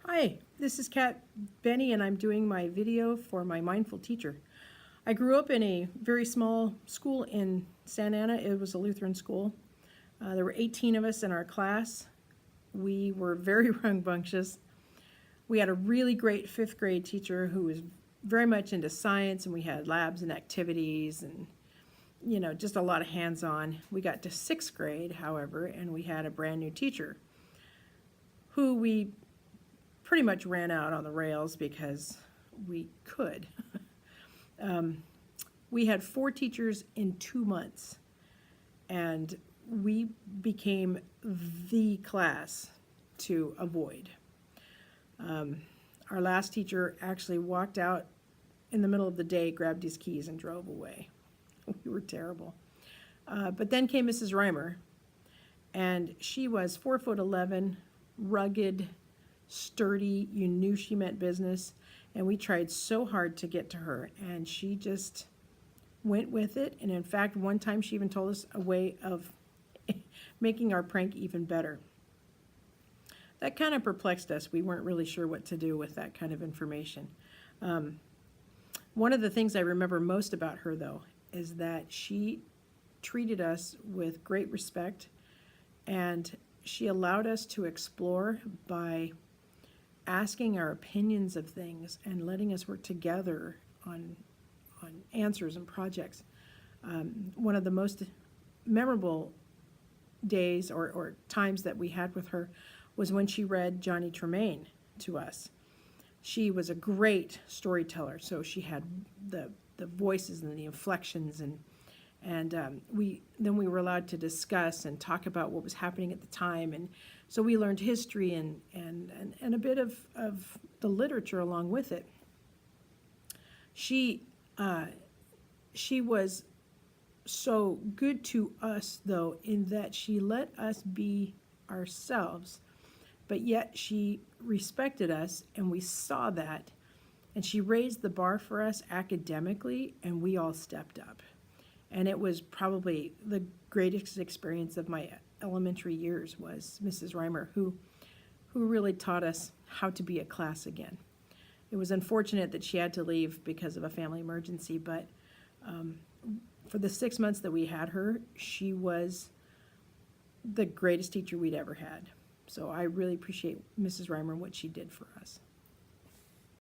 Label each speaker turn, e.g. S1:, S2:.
S1: Hi, this is Kat Benny, and I'm doing my video for my Mindful Teacher. I grew up in a very small school in Santa Ana. It was a Lutheran school. There were 18 of us in our class. We were very rambunctious. We had a really great fifth grade teacher who was very much into science, and we had labs and activities and just a lot of hands-on. We got to sixth grade, however, and we had a brand new teacher who we pretty much ran out on the rails because we could. We had 4 teachers in 2 months, and we became the class to avoid. Our last teacher actually walked out in the middle of the day, grabbed his keys, and drove away. We were terrible. But then came Mrs. Reimer, and she was 4'11", rugged, sturdy. You knew she meant business, and we tried so hard to get to her, and she just went with it. And in fact, one time she even told us a way of making our prank even better. That kind of perplexed us. We weren't really sure what to do with that kind of information. One of the things I remember most about her, though, is that she treated us with great respect, and she allowed us to explore by asking our opinions of things and letting us work together on answers and projects. One of the most memorable days or times that we had with her was when she read Johnny Tremaine to us. She was a great storyteller, so she had the voices and the inflections, and we were allowed to discuss and talk about what was happening at the time, and so we learned history and a bit of the literature along with it. She was so good to us, though, in that she let us be ourselves, but yet she respected us, and we saw that, and she raised the bar for us academically, and we all stepped up. And it was probably the greatest experience of my elementary years was Mrs. Reimer, who really taught us how to be a class again. It was unfortunate that she had to leave because of a family emergency, but for the 6 months that we had her, she was the greatest teacher we'd ever had. So I really appreciate Mrs. Reimer and what she did for us.